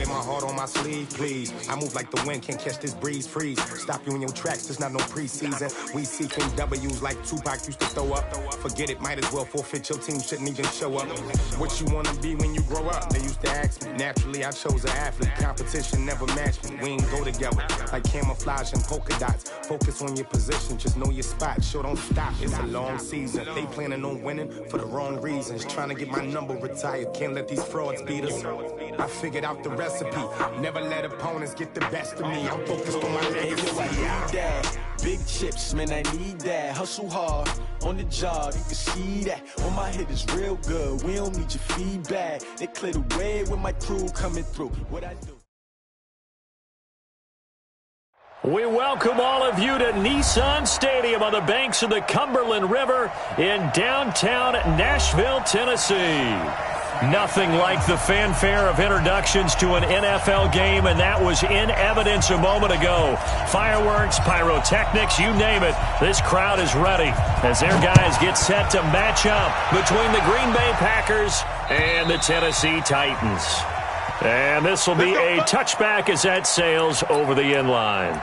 wear my heart on my sleeve, please. I move like the wind, can't catch this breeze, freeze. Stop you in your tracks, there's not no preseason. We seeking W's like Tupac used to throw up. Forget it, might as well forfeit, your team shouldn't even show up. What you wanna be when you grow up? They used to ask me. Naturally, I chose an athlete. Competition never matched me. We ain't go together like camouflage and polka dots. Focus on your position, just know your spot. Sure, don't stop, it's a long season. They planning on winning for the wrong reasons. Trying to get my number retired, can't let these frauds beat us. I figured out the recipe. Never let opponents get the best of me. I'm focused on my legacy. I need that. Big chips, man, I need that. Hustle hard on the job, you can see that. When my hit is real good, we don't need your feedback. They clear the way with my crew coming through. What I do. We welcome all of you to Nissan Stadium on the banks of the Cumberland River in downtown Nashville, Tennessee. Nothing like the fanfare of introductions to an NFL game, and that was in evidence a moment ago. Fireworks, pyrotechnics, you name it. This crowd is ready as their guys get set to match up between the Green Bay Packers and the Tennessee Titans. And this will be a touchback as that sails over the end line.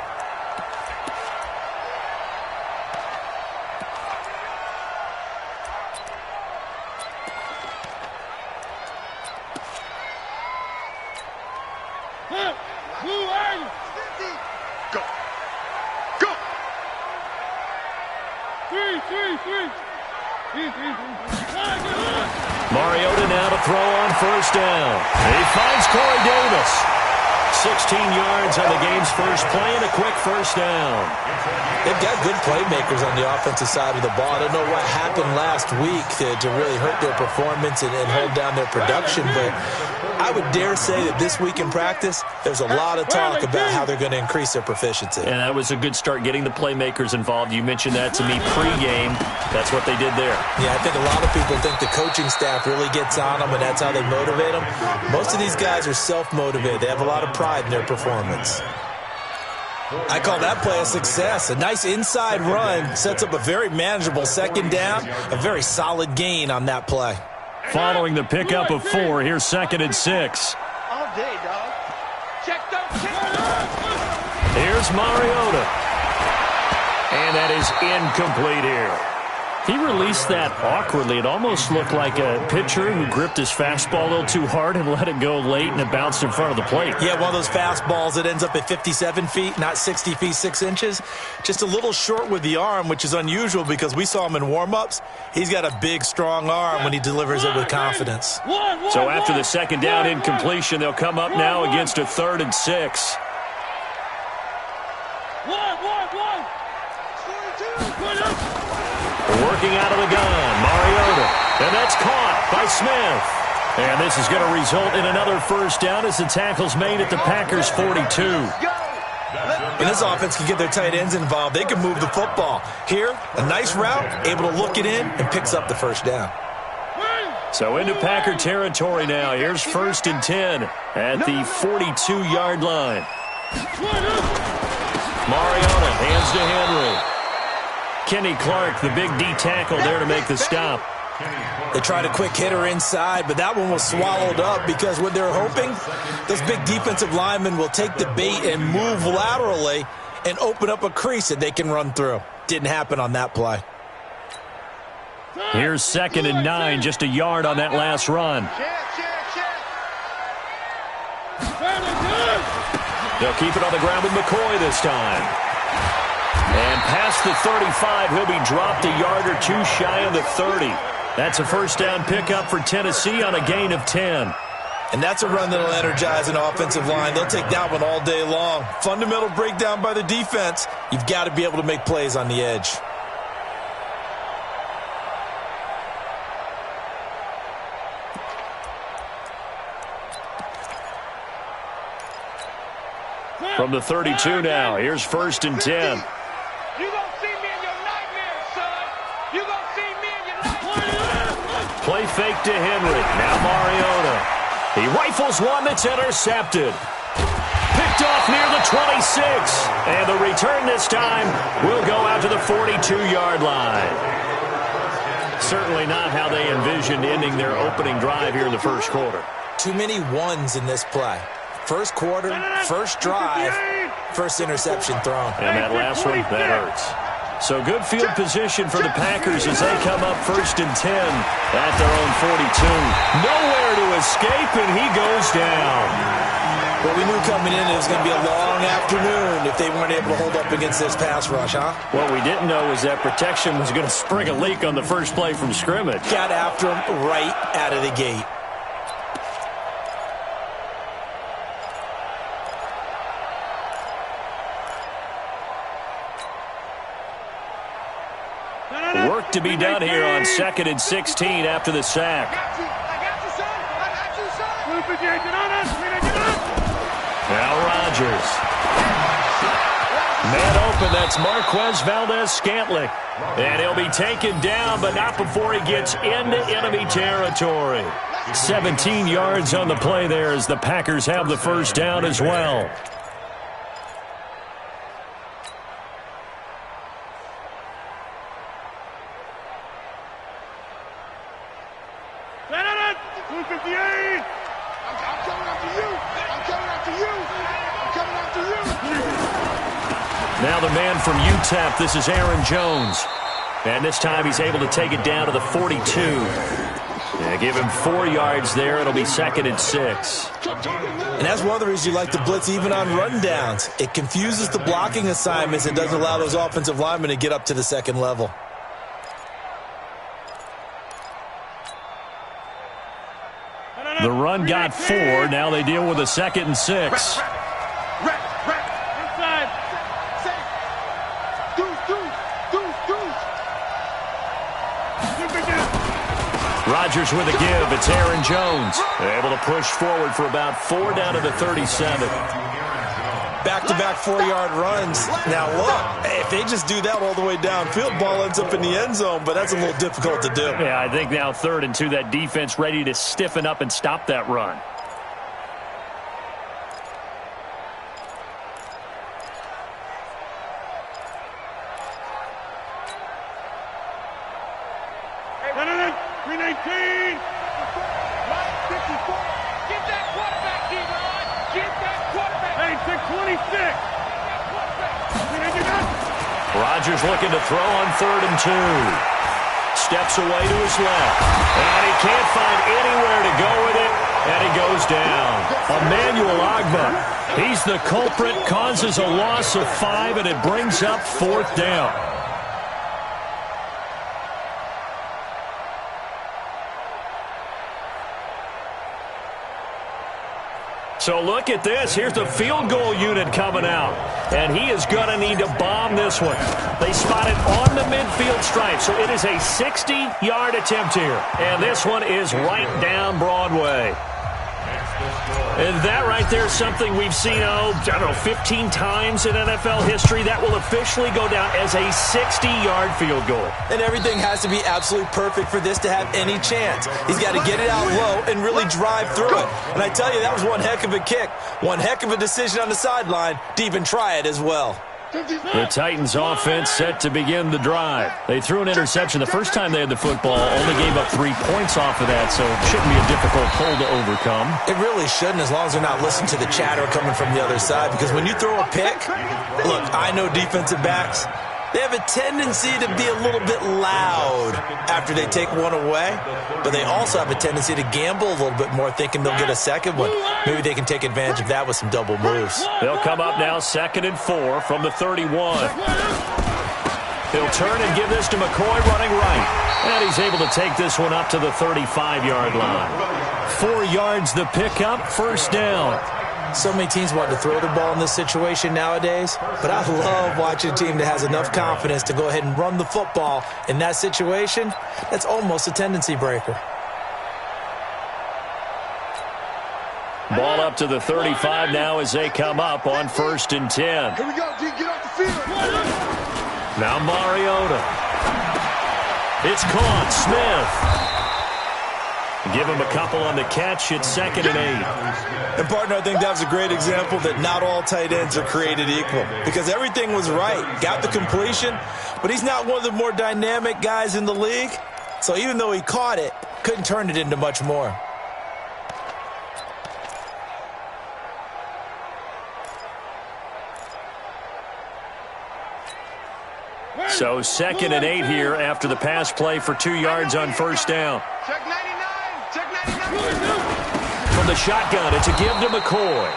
Mariota now to throw on first down. He finds Corey Davis. 16 yards on the game's first play and a quick first down. They've got good playmakers on the offensive side of the ball. I don't know what happened last week to really hurt their performance and hold down their production, but I would dare say that this week in practice, there's a lot of talk about how they're going to increase their proficiency. And that was a good start getting the playmakers involved. You mentioned that to me pregame. That's what they did there. Yeah, I think a lot of people think the coaching staff really gets on them, and that's how they motivate them. Most of these guys are self-motivated. They have a lot of pride in their performance. I call that play a success. A nice inside run sets up a very manageable second down, a very solid gain on that play. Following the pickup of 4, here's 2nd and 6. All day, dog. Check them. Here's Mariota. And that is incomplete here. He released that awkwardly. It almost looked like a pitcher who gripped his fastball a little too hard and let it go late, and it bounced in front of the plate. Yeah, one of those fastballs that ends up at 57 feet, not 60 feet, 6 inches. Just a little short with the arm, which is unusual because we saw him in warm-ups. He's got a big, strong arm when he delivers it with confidence. So after the second down incompletion, they'll come up now against a 3rd and 6. Working out of the gun, Mariota. And that's caught by Smith. And this is going to result in another first down as the tackle's made at the Packers' 42. And this offense can get their tight ends involved. They can move the football. Here, a nice route, able to look it in, and picks up the first down. So into Packer territory now. Here's 1st and 10 at the 42-yard line. Mariota hands to Henry. Kenny Clark, the big D tackle there to make the stop. They tried a quick hitter inside, but that one was swallowed up because what they're hoping, those big defensive linemen will take the bait and move laterally and open up a crease that they can run through. Didn't happen on that play. Here's 2nd and 9, just a yard on that last run. They'll keep it on the ground with McCoy this time. And past the 35, he'll be dropped a yard or two shy of the 30. That's a first down pickup for Tennessee on a gain of 10. And that's a run that'll energize an offensive line. They'll take that one all day long. Fundamental breakdown by the defense. You've got to be able to make plays on the edge. From the 32 now, here's 1st and 10. You gonna see me in your nightmares, son. You gonna see me in your nightmares. Play fake to Henry. Now Mariota. He rifles one that's intercepted. Picked off near the 26. And the return this time will go out to the 42-yard line. Certainly not how they envisioned ending their opening drive here in the first quarter. Too many ones in this play. First quarter, first drive, first interception thrown. And that last one, that hurts. So good field position for the Packers as they come up 1st and 10 at their own 42. Nowhere to escape, and he goes down. Well, we knew coming in it was going to be a long afternoon if they weren't able to hold up against this pass rush, huh? What we didn't know was that protection was going to spring a leak on the first play from scrimmage. Got after him right out of the gate. Work to be done here on 2nd and 16 after the sack. I got you, son. I got you, son. Now Rodgers. Man open, that's Marquez Valdez-Scantling. And he'll be taken down, but not before he gets into enemy territory. 17 yards on the play there as the Packers have the first down as well. Now the man from UTEP, this is Aaron Jones. And this time he's able to take it down to the 42. Yeah, give him 4 yards there. It'll be 2nd and 6. And that's one of the reasons you like to blitz even on rundowns. It confuses the blocking assignments and doesn't allow those offensive linemen to get up to the second level. The run got 4. Now they deal with a 2nd and 6. Rodgers with a give. It's Aaron Jones. They're able to push forward for about 4 down to the 37. Back-to-back 4-yard runs. Now, look, if they just do that all the way downfield, ball ends up in the end zone, but that's a little difficult to do. Yeah, I think now 3rd and 2, that defense ready to stiffen up and stop that run. Rodgers looking to throw on 3rd and 2. Steps away to his left. And he can't find anywhere to go with it. And he goes down. Emmanuel Ogbah. He's the culprit. Causes a loss of 5, and it brings up 4th down. So look at this. Here's the field goal unit coming out. And he is going to need to bomb this one. They spot it on the midfield stripe. So it is a 60-yard attempt here. And this one is right down Broadway. And that right there is something we've seen, 15 times in NFL history. That will officially go down as a 60-yard field goal. And everything has to be absolutely perfect for this to have any chance. He's got to get it out low and really drive through it. And I tell you, that was one heck of a kick. One heck of a decision on the sideline to even try it as well. The Titans offense set to begin the drive. They threw an interception the first time they had the football, only gave up 3 points off of that, so it shouldn't be a difficult hole to overcome. It really shouldn't, as long as they're not listening to the chatter coming from the other side, because when you throw a pick, look, I know defensive backs, they have a tendency to be a little bit loud after they take one away, but they also have a tendency to gamble a little bit more, thinking they'll get a second one. Maybe they can take advantage of that with some double moves. They'll come up now 2nd and 4 from the 31. He'll turn and give this to McCoy running right. And he's able to take this one up to the 35-yard line. 4 yards the pickup, 1st down. So many teams want to throw the ball in this situation nowadays, but I love watching a team that has enough confidence to go ahead and run the football in that situation. That's almost a tendency breaker. Ball up to the 35 now as they come up on 1st and 10. Here we go, G. Get off the field. Now Mariota. It's caught. Smith. Give him a couple on the catch. It's 2nd and 8. And, partner, I think that was a great example that not all tight ends are created equal, because everything was right. Got the completion, but he's not one of the more dynamic guys in the league. So even though he caught it, couldn't turn it into much more. So 2nd and 8 here after the pass play for 2 yards on first down. Check 99. Check 99. From the shotgun, it's a give to McCoy.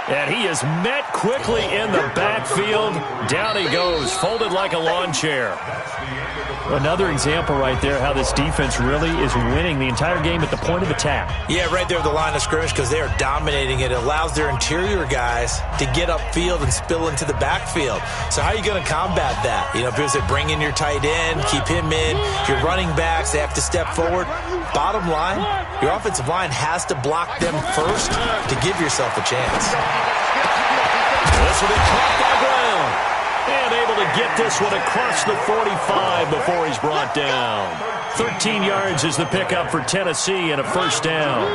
And he is met quickly in the backfield. Down he goes, folded like a lawn chair. Another example right there how this defense really is winning the entire game at the point of attack. Yeah, right there at the line of scrimmage because they are dominating it. It allows their interior guys to get upfield and spill into the backfield. So how are you going to combat that? You know, because they bring in your tight end, keep him in. Your running backs, they have to step forward. Bottom line, your offensive line has to block them first to give yourself a chance. This will be caught by Brown. And able to get this one across the 45 before he's brought down. 13 yards is the pickup for Tennessee and a first down.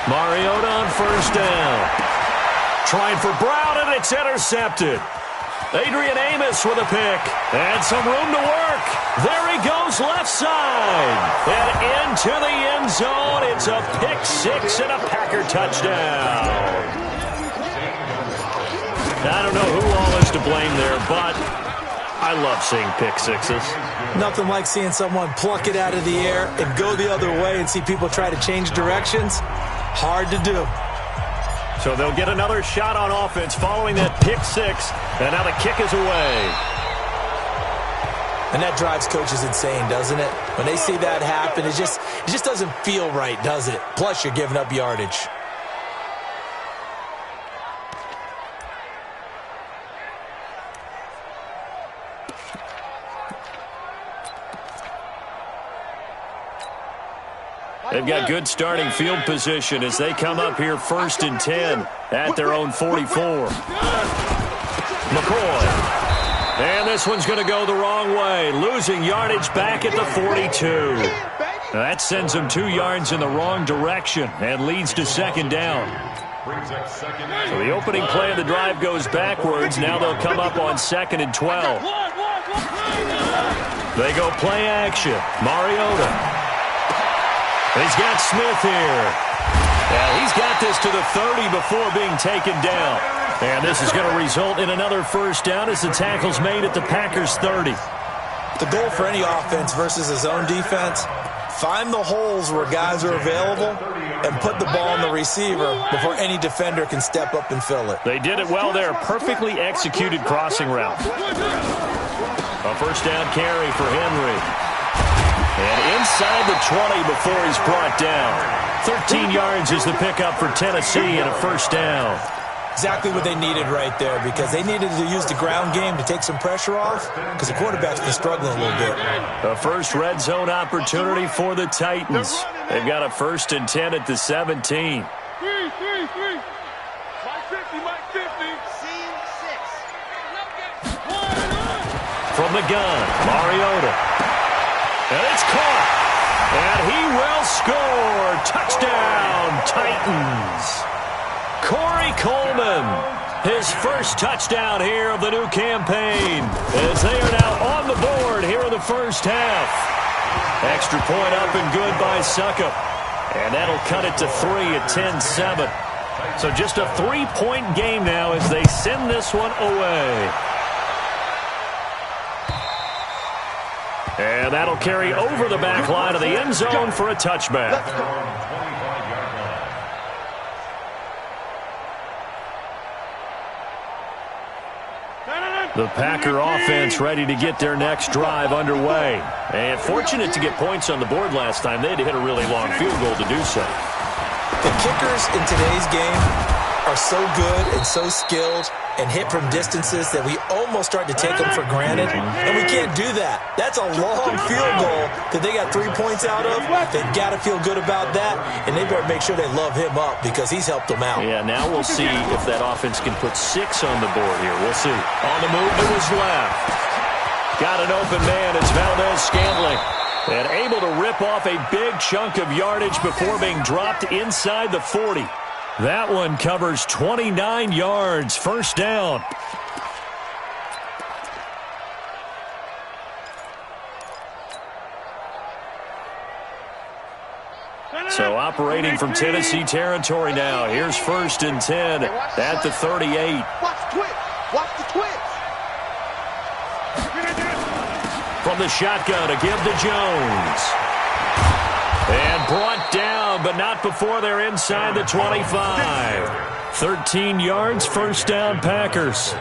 Mariota on first down. Trying for Brown, and it's intercepted. Adrian Amos with a pick. And some room to work. There he goes left side. And into the end zone. It's a pick six and a Packer touchdown. I don't know who all is to blame there, but I love seeing pick sixes. Nothing like seeing someone pluck it out of the air and go the other way and see people try to change directions. Hard to do. So they'll get another shot on offense following that pick six. And now the kick is away. And that drives coaches insane, doesn't it? When they see that happen, it just doesn't feel right, does it? Plus, you're giving up yardage. They've got good starting field position as they come up here 1st and 10 at their own 44. McCoy. And this one's going to go the wrong way. Losing yardage back at the 42. That sends them 2 yards in the wrong direction and leads to 2nd down. So the opening play of the drive goes backwards. Now they'll come up on 2nd and 12. They go play action. Mariota. He's got Smith here. And he's got this to the 30 before being taken down. And this is going to result in another first down as the tackle's made at the Packers' 30. The goal for any offense versus a zone defense, find the holes where guys are available and put the ball on the receiver before any defender can step up and fill it. They did it well there. Perfectly executed crossing route. A first down carry for Henry. And inside the 20 before he's brought down. 13 yards is the pickup for Tennessee and a first down. Exactly what they needed right there because they needed to use the ground game to take some pressure off because the quarterback's been struggling a little bit. A first red zone opportunity for the Titans. They've got a 1st and 10 at the 17. Mike 50, Mike 50. Scene 6. From the gun, Mariota. And it's caught. And he will score. Touchdown, Titans. Corey Coleman, his first touchdown here of the new campaign, as they are now on the board here in the first half. Extra point up and good by Succop. And that'll cut it to 3 at 10-7. So just a 3-point game now as they send this one away. And that'll carry over the back line of the end zone for a touchback. The Packer offense ready to get their next drive underway. And fortunate to get points on the board last time. They had to hit a really long field goal to do so. The kickers in today's game are so good and so skilled and hit from distances that we almost start to take them for granted, and we can't do that. That's a long field goal that they got 3 points out of. They've got to feel good about that, and they better make sure they love him up because he's helped them out. Yeah, now we'll see if that offense can put 6 on the board here. We'll see. On the move, it was left. Got an open man. It's Valdez-Scantling. And able to rip off a big chunk of yardage before being dropped inside the 40. That one covers 29 yards. First down. So operating from Tennessee territory now. Here's 1st and 10 at the 38. Watch the twitch. Watch the twitch. From the shotgun to give to Jones. And brought down, but not before they're inside the 25. 13 yards, 1st down Packers.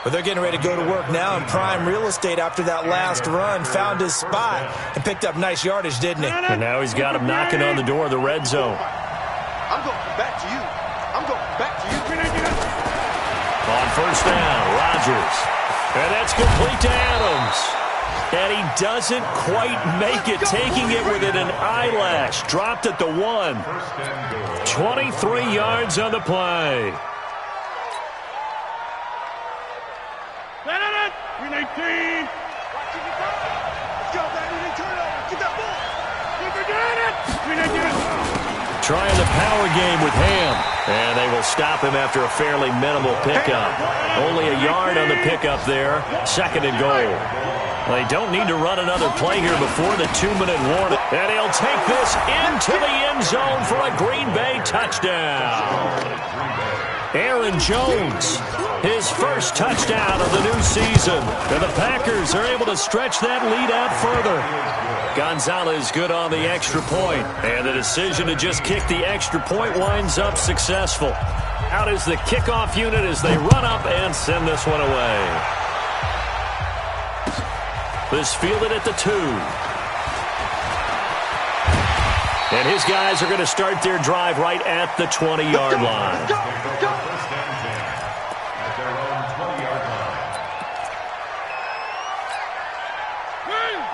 But they're getting ready to go to work now in prime real estate after that last run. Found his spot and picked up nice yardage, didn't he? And now he's got him knocking on the door of the red zone. I'm going back to you. I'm going back to you. On 1st down, Rodgers. And that's complete to Adams. And he doesn't quite make it, taking it within an eyelash. Dropped at the 1. 23 yards on the play. 18. Let's go, baby. Turn it over. Get that ball. Trying the power game with Ham. And they will stop him after a fairly minimal pickup. Only a yard on the pickup there. 2nd and goal. They don't need to run another play here before the 2-minute warning. And he'll take this into the end zone for a Green Bay touchdown. Aaron Jones, his first touchdown of the new season. And the Packers are able to stretch that lead out further. Gonzalez good on the extra point. And the decision to just kick the extra point winds up successful. Out is the kickoff unit as they run up and send this one away. This fielded at the 2. And his guys are going to start their drive right at the 20-yard line.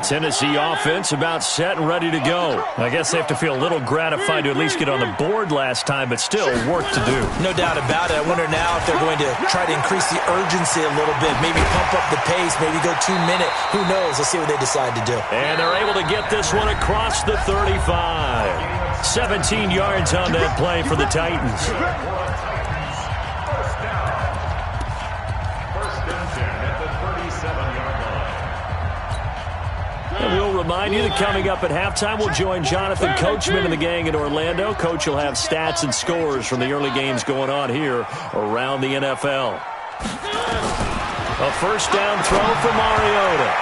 Tennessee offense about set and ready to go. I guess they have to feel a little gratified to at least get on the board last time, but still work to do. No doubt about it. I wonder now if they're going to try to increase the urgency a little bit, maybe pump up the pace, maybe go 2-minute. Who knows? Let's see what they decide to do. And they're able to get this one across the 35. 17 yards on that play for the Titans. And we'll remind you that coming up at halftime, we'll join Jonathan Coachman and the gang in Orlando. Coach will have stats and scores from the early games going on here around the NFL. A 1st down throw for Mariota.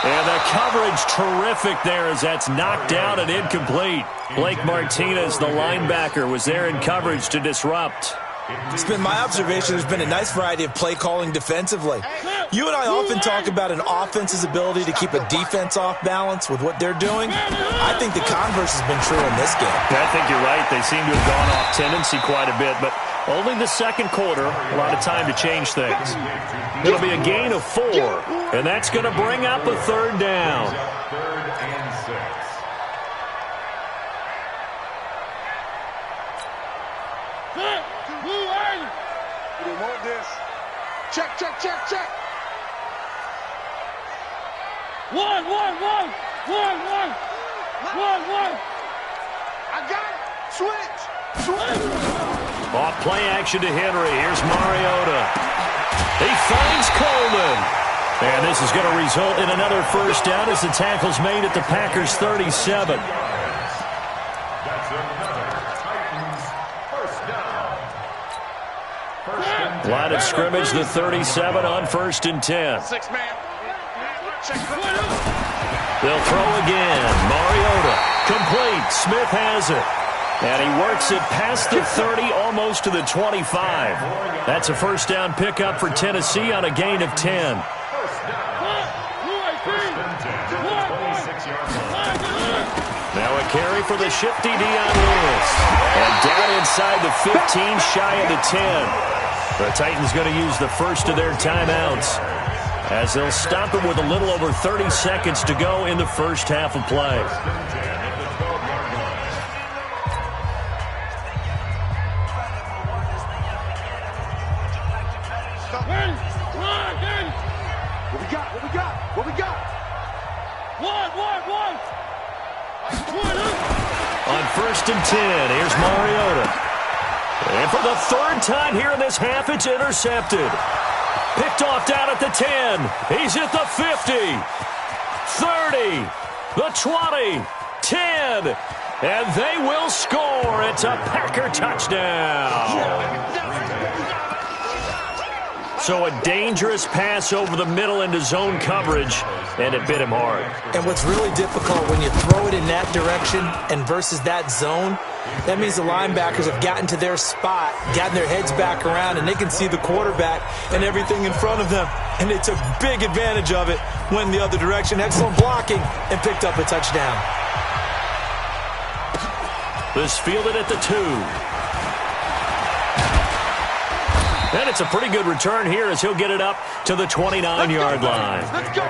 And the coverage terrific there as that's knocked down and incomplete. Blake Martinez, the linebacker, was there in coverage to disrupt. It's been my observation there's been a nice variety of play calling defensively. You and I often talk about an offense's ability to keep a defense off balance with what they're doing. I think the converse has been true in this game. I think you're right. They seem to have gone off tendency quite a bit, but only the 2nd quarter, a lot of time to change things. It'll be a gain of 4, and that's going to bring up a 3rd down. We want this. Check, check, check, check. 1. I got it. Switch. Off play action to Henry. Here's Mariota. He finds Coleman. And this is going to result in another 1st down as the tackle's made at the Packers' 37. Line of scrimmage, the 37 on 1st and 10. 6-man. They'll throw again. Mariota. Complete. Smith has it. And he works it past the 30, almost to the 25. That's a 1st down pickup for Tennessee on a gain of 10. Now a carry for the shifty Dion Lewis. And down inside the 15, shy of the 10. The Titans going to use the first of their timeouts as they'll stop him with a little over 30 seconds to go in the first half of play. What we got? One. On 1st and 10, here's Mariota. And for the 3rd time here in this half, it's intercepted. Picked off down at the 10. He's at the 50. 30. The 20. 10. And they will score. It's a Packer touchdown. So a dangerous pass over the middle into zone coverage, and it bit him hard. And what's really difficult when you throw it in that direction and versus that zone, that means the linebackers have gotten to their spot, gotten their heads back around, and they can see the quarterback and everything in front of them. And they took big advantage of it, went the other direction, excellent blocking, and picked up a touchdown. This fielded at the 2. And it's a pretty good return here as he'll get it up to the 29-yard line. Let's go.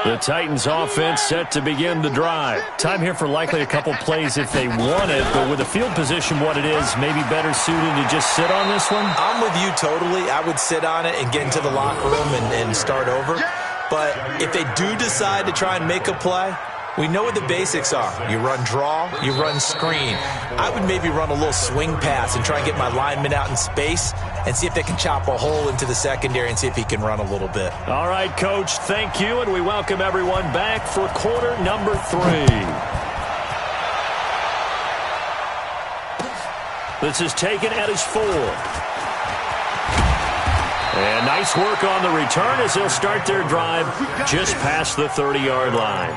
The Titans offense set to begin the drive. Time here for likely a couple plays if they want it, but with the field position what it is, maybe better suited to just sit on this one? I'm with you totally. I would sit on it and get into the locker room and start over. But if they do decide to try and make a play, we know what the basics are. You run draw, you run screen. I would maybe run a little swing pass and try and get my lineman out in space and see if they can chop a hole into the secondary and see if he can run a little bit. All right, Coach, thank you, and we welcome everyone back for quarter number 3. This is taken at his 4. And nice work on the return as they'll start their drive just past the 30-yard line.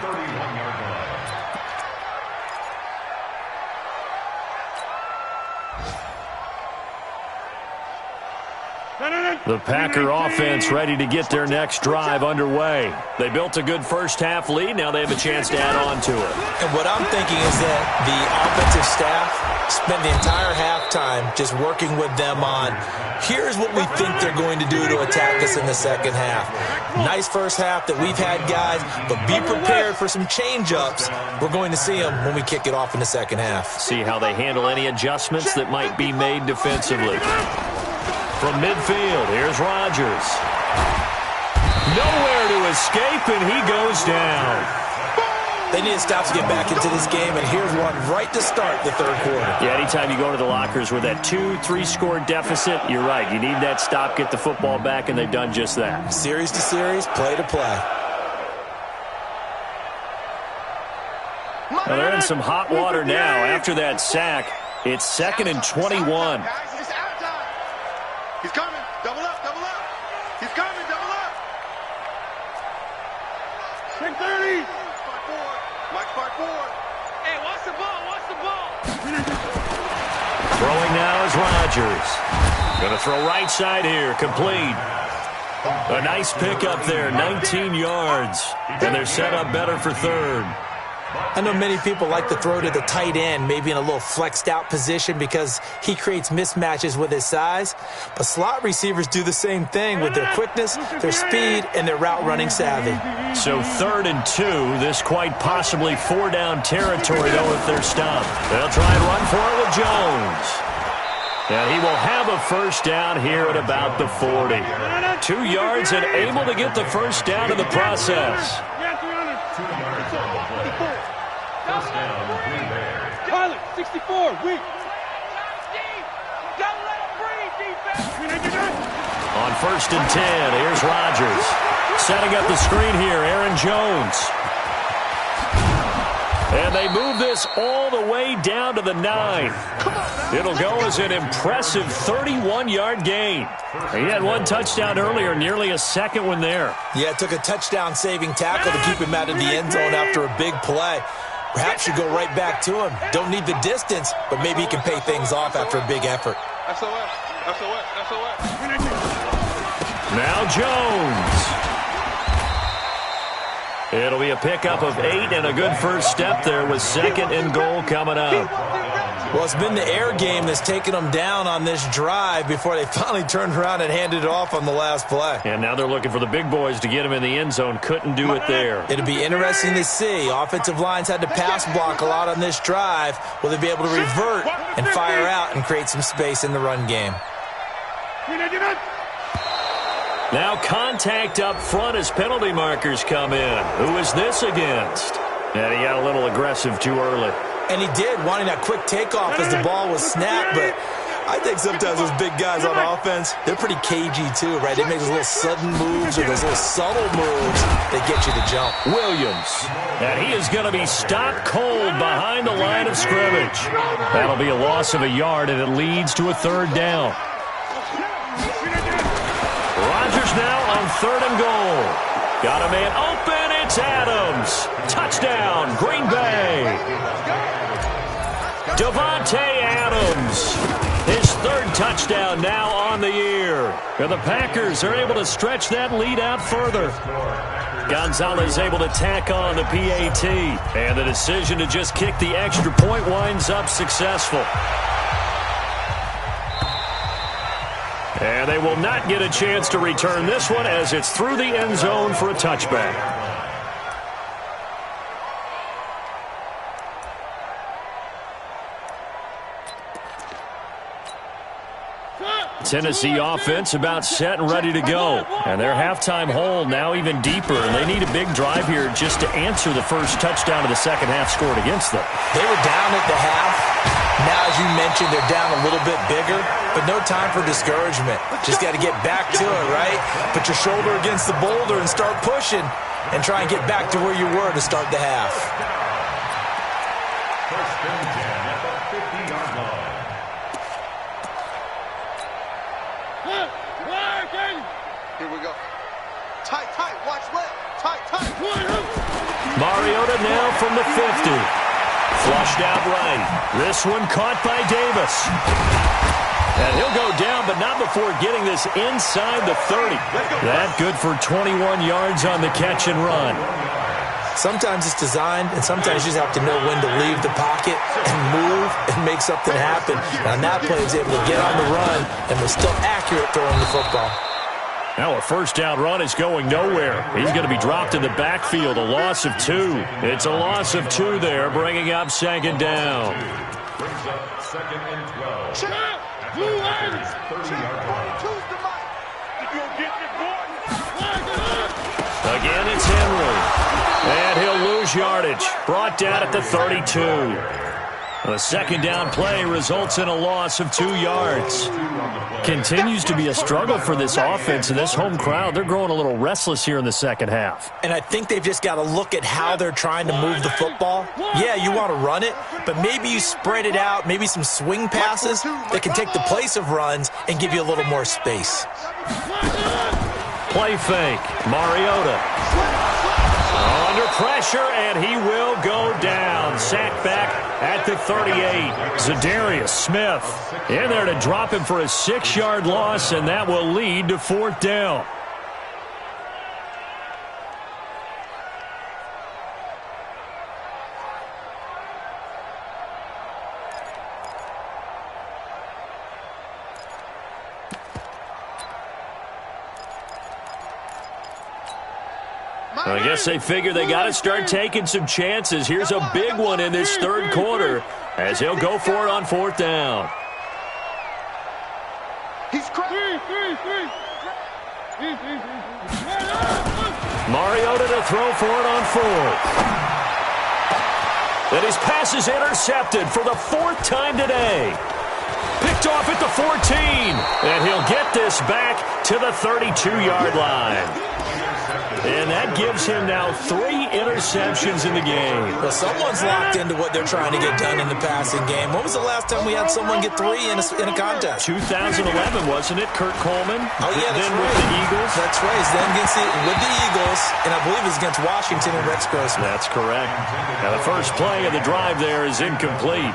The Packer offense ready to get their next drive underway. They built a good first-half lead. Now they have a chance to add on to it. And what I'm thinking is that the offensive staff spent the entire halftime just working with them on, here's what we think they're going to do to attack us in the second half. Nice first half that we've had, guys, but be prepared for some change-ups. We're going to see them when we kick it off in the second half. See how they handle any adjustments that might be made defensively. From midfield, here's Rodgers. Nowhere to escape, and he goes down. They need to stop to get back into this game, and here's one right to start the third quarter. Yeah, anytime you go to the lockers with that 2-3 score deficit, you're right. You need that stop, get the football back, and they've done just that. Series to series, play to play. Well, they're in some hot water now. After that sack, it's 2nd and 21. He's coming. Double up, double up. He's coming, double up. 6:30. Mike forward. Hey, watch the ball, watch the ball. Throwing now is Rodgers. Going to throw right side here, complete. A nice pickup there, 19 yards. And they're set up better for third. I know many people like to throw to the tight end, maybe in a little flexed out position because he creates mismatches with his size. But slot receivers do the same thing with their quickness, their speed, and their route running savvy. So 3rd and 2, this quite possibly 4-down territory, though, if they're stopped. They'll try and run for it with Jones. And he will have a first down here at about the 40. 2 yards and able to get the first down in the process. Pilot, 64, weak. Don't let him breathe, defense. On 1st and 10, here's Rodgers. Setting up the screen here, Aaron Jones. And they move this all the way down to the 9. It'll go as an impressive 31-yard gain. He had one touchdown earlier, nearly a second one there. Yeah, it took a touchdown-saving tackle to keep him out of the end zone after a big play. Perhaps you go right back to him. Don't need the distance, but maybe he can pay things off after a big effort. SOS. Now Jones. It'll be a pickup of 8 and a good first step there with 2nd and goal coming up. Well, it's been the air game that's taken them down on this drive before they finally turned around and handed it off on the last play. And now they're looking for the big boys to get him in the end zone. Couldn't do it there. It'll be interesting to see. Offensive lines had to pass block a lot on this drive. Will they be able to revert and fire out and create some space in the run game? Now contact up front as penalty markers come in. Who is this against? And he got a little aggressive too early. And he did, wanting that quick takeoff as the ball was snapped, but I think sometimes those big guys on offense, they're pretty cagey too, right? They make those little sudden moves or those little subtle moves that get you to jump. Williams. And he is going to be stopped cold behind the line of scrimmage. That'll be a loss of a yard, and it leads to a third down. Rodgers now on 3rd and goal. Got a man open. It's Adams. Touchdown, Green Bay. Devontae Adams. His 3rd touchdown now on the year. And the Packers are able to stretch that lead out further. Gonzalez able to tack on the PAT. And the decision to just kick the extra point winds up successful. And they will not get a chance to return this one as it's through the end zone for a touchback. Tennessee offense about set and ready to go. And their halftime hole now even deeper. And they need a big drive here just to answer the first touchdown of the second half scored against them. They were down at the half. Now, as you mentioned, they're down a little bit bigger, but no time for discouragement. Just got to get back to it, right? Put your shoulder against the boulder and start pushing and try and get back to where you were to start the half. First and 10 at the 50-yard line. Here we go. Tight, tight. Watch left. Tight, tight. Mariota now from the 50. Flushed out right. This one caught by Davis. And he'll go down, but not before getting this inside the 30. That good for 21 yards on the catch and run. Sometimes it's designed, and sometimes you just have to know when to leave the pocket and move and make something happen. And on that play, he's able to get on the run and was still accurate throwing the football. Now a first down run is going nowhere. He's going to be dropped in the backfield, a loss of 2. It's a loss of 2 there, bringing up second down. Brings up 2nd and 12. Check. Blue line. 30-yard line. Choose the mic. You gonna get me, boy? Again, it's Henry. And he'll lose yardage. Brought down at the 32. The second down play results in a loss of 2 yards. Continues to be a struggle for this offense and this home crowd. They're growing a little restless here in the second half. And I think they've just got to look at how they're trying to move the football. Yeah, you want to run it, but maybe you spread it out, maybe some swing passes that can take the place of runs and give you a little more space. Play fake. Mariota. Under pressure, and he will go down. Sacked back at the 38. Zadarius Smith in there to drop him for a 6-yard loss, and that will lead to 4th down. I guess they figure they got to start taking some chances. Here's a big one in this third quarter as he'll go for it on 4th down. He's crazy. Mariota to throw for it on 4th. And his pass is intercepted for the 4th time today. Picked off at the 14. And he'll get this back to the 32-yard line. And that gives him now 3 interceptions in the game. Well, someone's locked into what they're trying to get done in the passing game. When was the last time we had someone get 3 in a contest? 2011, wasn't it? Kurt Coleman. Oh, yeah, that's then right. With the Eagles. That's right. He's then with the Eagles, and I believe it's against Washington and Rex Grossman. That's correct. Now, the first play of the drive there is incomplete.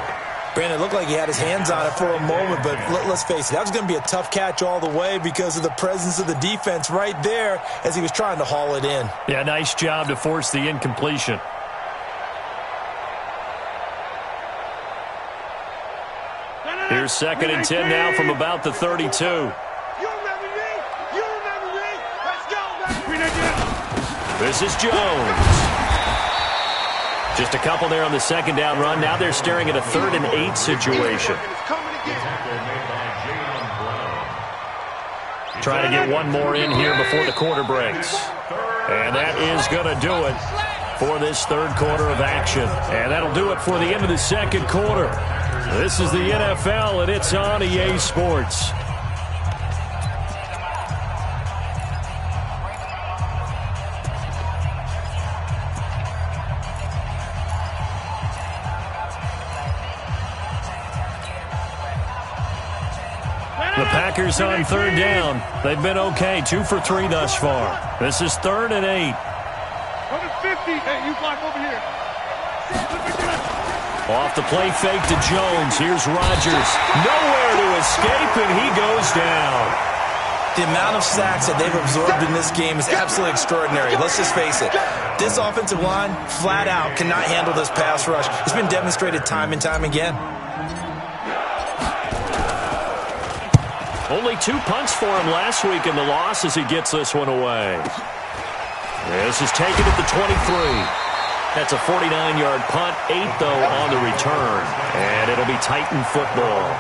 Brandon, it looked like he had his hands on it for a moment, but let's face it, that was going to be a tough catch all the way because of the presence of the defense right there as he was trying to haul it in. Yeah, nice job to force the incompletion. Here's 2nd and 10 now from about the 32. You remember me? You remember me? Let's go, baby. This is Jones. Just a couple there on the second down run. Now they're staring at a 3rd and 8 situation. Trying to get one more in here before the quarter breaks. And that is going to do it for this third quarter of action. And that'll do it for the end of the second quarter. This is the NFL, and it's on EA Sports. The Packers on third down. They've been okay, 2 for 3 thus far. This is 3rd and 8. Go to 50. Hey, you block over here. Off the play fake to Jones. Here's Rodgers. Nowhere to escape, and he goes down. The amount of sacks that they've absorbed in this game is absolutely extraordinary. Let's just face it. This offensive line, flat out, cannot handle this pass rush. It's been demonstrated time and time again. Only 2 punts for him last week in the loss as he gets this one away. This is taken at the 23. That's a 49-yard punt, 8, though, on the return. And it'll be Titan football.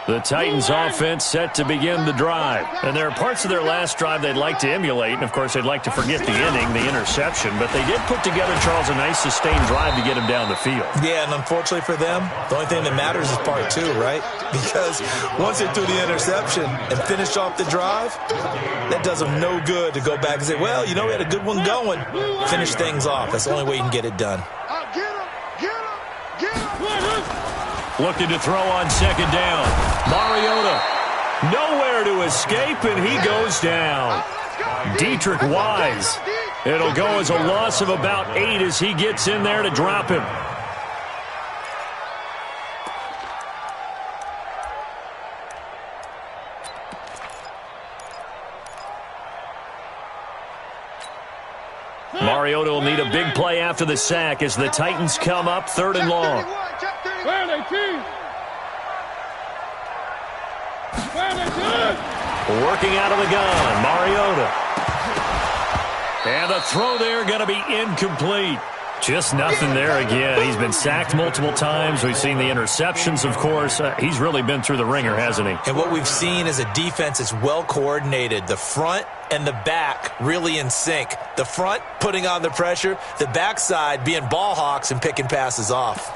The Titans offense set to begin the drive. And there are parts of their last drive they'd like to emulate. And, of course, they'd like to forget the inning, the interception. But they did put together, Charles, a nice sustained drive to get him down the field. Yeah, and unfortunately for them, the only thing that matters is part 2, right? Because once they threw the interception and finished off the drive, that does them no good to go back and say, well, you know, we had a good one going. Finish things off. That's the only way you can get it done. Get him. Get him. Get him. Looking to throw on second down. Mariota, nowhere to escape, and he goes down. Dietrich Wise. It'll go as a loss of about 8 as he gets in there to drop him. Mariota will need a big play after the sack as the Titans come up 3rd and long. Working out of the gun, Mariota. And the throw there going to be incomplete. Just nothing there again. He's been sacked multiple times. We've seen the interceptions, of course. He's really been through the ringer, hasn't he? And what we've seen is a defense that's well coordinated. The front and the back really in sync. The front putting on the pressure. The backside being ball hawks and picking passes off.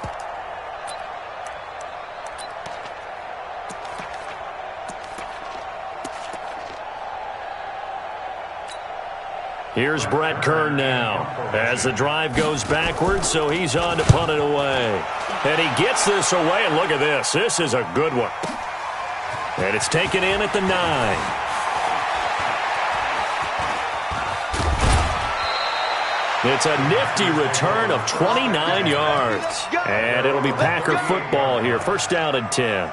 Here's Brett Kern now as the drive goes backwards, so he's on to punt it away. And he gets this away, and look at this. This is a good one. And it's taken in at the 9. It's a nifty return of 29 yards. And it'll be Packer football here. 1st down and 10.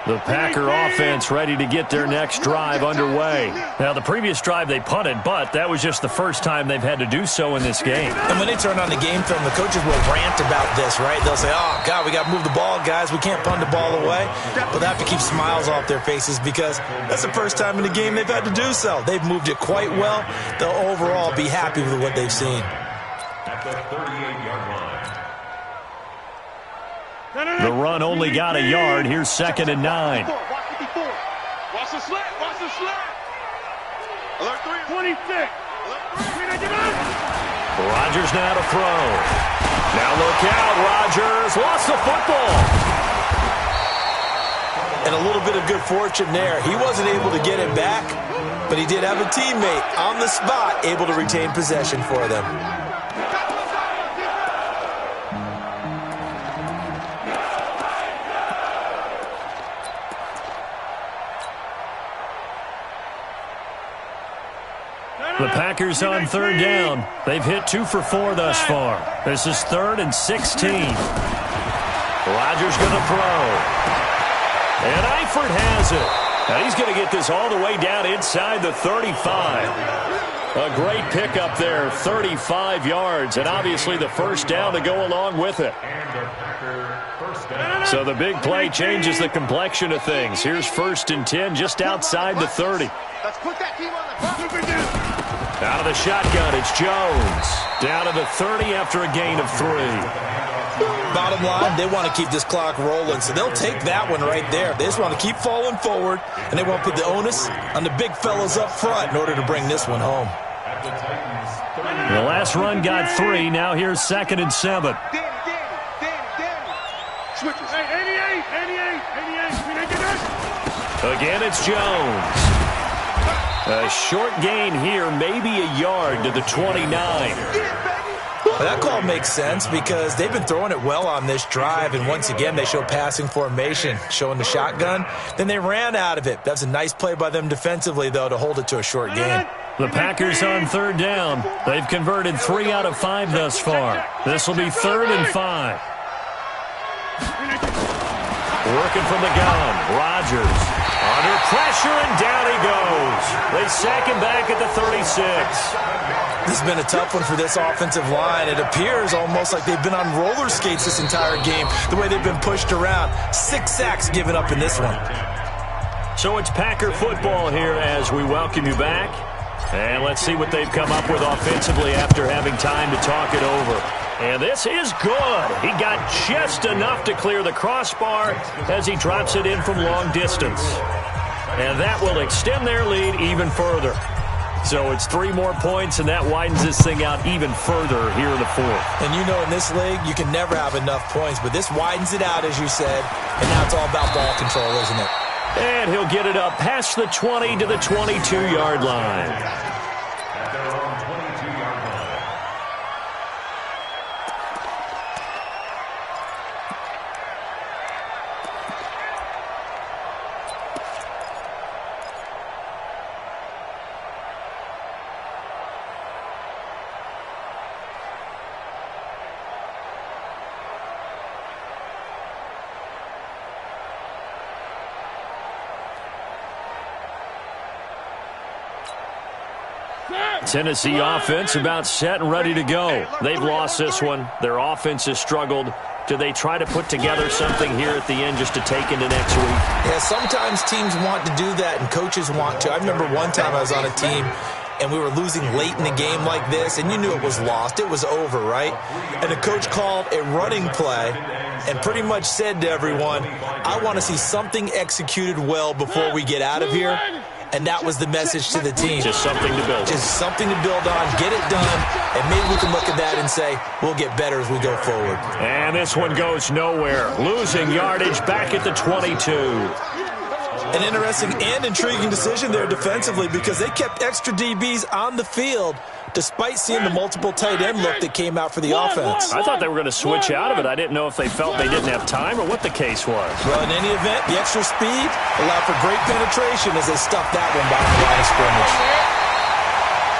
The Packer offense ready to get their next drive underway. Now, the previous drive they punted, but that was just the first time they've had to do so in this game. And when they turn on the game film, the coaches will rant about this, right? They'll say, oh, God, we got to move the ball, guys. We can't punt the ball away. But they have to keep smiles off their faces because that's the first time in the game they've had to do so. They've moved it quite well. They'll overall be happy with what they've seen. At the 38-yard line. The run only got a yard. Here's 2nd and 9. Watch the slant. Watch the slant. Alert 3. 26. Rodgers now to throw. Now look out. Rodgers lost the football. And a little bit of good fortune there. He wasn't able to get it back, but he did have a teammate on the spot able to retain possession for them. The Packers on 3rd down. They've hit 2 for 4 thus far. This is 3rd and 16. Rodgers going to throw. And Eifert has it. Now he's going to get this all the way down inside the 35. A great pickup there, 35 yards, and obviously the first down to go along with it. So the big play changes the complexion of things. Here's 1st and 10 just outside the 30. Let's put that team on the Out of the shotgun, it's Jones. Down to the 30 after a gain of 3. Bottom line, they want to keep this clock rolling, so they'll take that one right there. They just want to keep falling forward, and they want to put the onus on the big fellas up front in order to bring this one home. The last run got 3. Now here's 2nd and 7. Danny. Switches. Hey, 88. Again, it's Jones. A short gain here, maybe a yard to the 29. That call makes sense because they've been throwing it well on this drive, and once again they show passing formation, showing the shotgun. Then they ran out of it. That's a nice play by them defensively, though, to hold it to a short gain. The Packers on 3rd down. They've converted 3 out of 5 thus far. This will be 3rd and 5. Working from the gun, Rodgers. Under pressure, and down he goes. They sack him back at the 36. This has been a tough one for this offensive line. It appears almost like they've been on roller skates this entire game, the way they've been pushed around. 6 sacks given up in this one. So it's Packer football here as we welcome you back. And let's see what they've come up with offensively after having time to talk it over. And this is good. He got just enough to clear the crossbar as he drops it in from long distance. And that will extend their lead even further. So it's 3 more points, and that widens this thing out even further here in the 4th. And you know in this league, you can never have enough points, but this widens it out, as you said, and now it's all about ball control, isn't it? And he'll get it up past the 20 to the 22-yard line. Tennessee offense about set and ready to go. They've lost this one. Their offense has struggled. Do they try to put together something here at the end just to take into next week? Yeah, sometimes teams want to do that and coaches want to. I remember one time I was on a team and we were losing late in a game like this, and you knew it was lost. It was over, right? And the coach called a running play and pretty much said to everyone, I want to see something executed well before we get out of here. And that was the message to the team. Just something to build. Just something to build on, get it done, and maybe we can look at that and say, we'll get better as we go forward. And this one goes nowhere. Losing yardage back at the 22. An interesting and intriguing decision there defensively because they kept extra DBs on the field despite seeing the multiple tight end look that came out for the offense. I thought they were going to switch out of it. I didn't know if they felt they didn't have time or what the case was. Well, in any event, the extra speed allowed for great penetration as they stuffed that one behind the line of scrimmage.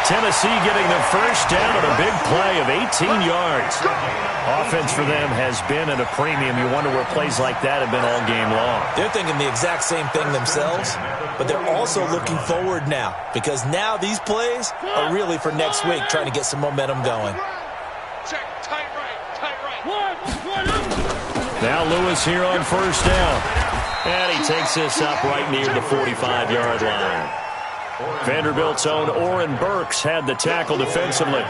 Tennessee getting the first down on a big play of 18 yards. Offense for them has been at a premium. You wonder where plays like that have been all game long. They're thinking the exact same thing themselves, but they're also looking forward now because now these plays are really for next week, trying to get some momentum going. Check, tight right. Now Lewis here on first down. And he takes this up right near the 45-yard line. Vanderbilt's own Oren Burks had the tackle defensively.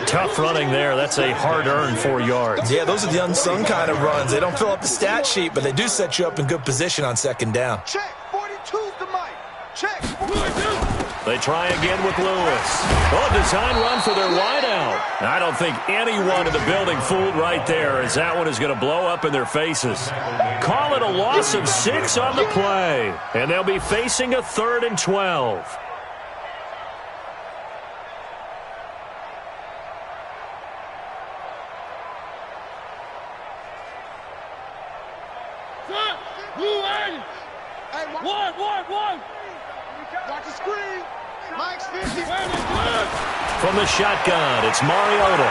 Tough running there. That's a hard-earned 4 yards. Yeah, those are the unsung kind of runs. They don't fill up the stat sheet, but they do set you up in good position on second down. Check, 42's the mic. Check, 42. They try again with Lewis. Oh, design run for their wideout. I don't think anyone in the building fooled right there, as that one is going to blow up in their faces. Call it a loss of 6 on the play, and they'll be facing a 3rd and 12. One. Watch the screen. Mike's 50. From the shotgun, it's Mariota.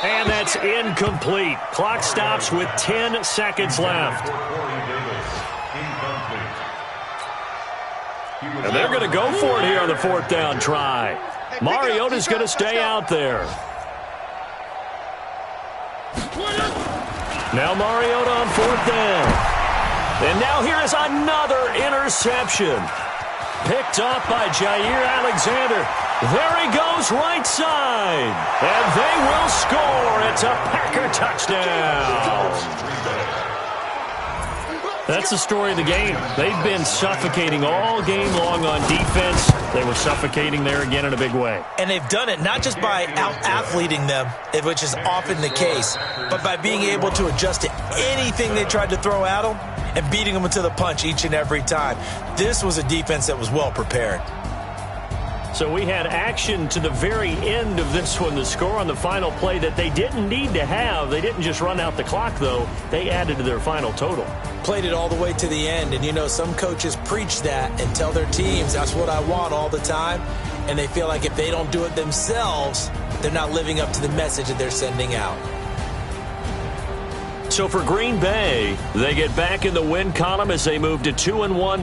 And that's incomplete. Clock stops with 10 seconds left. And they're going to go for it here on the 4th down try. Mariota's going to stay out there. Now Mariota on 4th down. And now here is another interception. Picked off by Jair Alexander. There he goes, right side. And they will score. It's a Packer touchdown. That's the story of the game. They've been suffocating all game long on defense. They were suffocating there again in a big way. And they've done it not just by out-athleting them, which is often the case, but by being able to adjust to anything they tried to throw at them and beating them to the punch each and every time. This was a defense that was well prepared. So we had action to the very end of this one. The score on the final play that they didn't need to have. They didn't just run out the clock, though. They added to their final total. Played it all the way to the end. And, you know, some coaches preach that and tell their teams, that's what I want all the time. And they feel like if they don't do it themselves, they're not living up to the message that they're sending out. So for Green Bay, they get back in the win column as they move to 2-1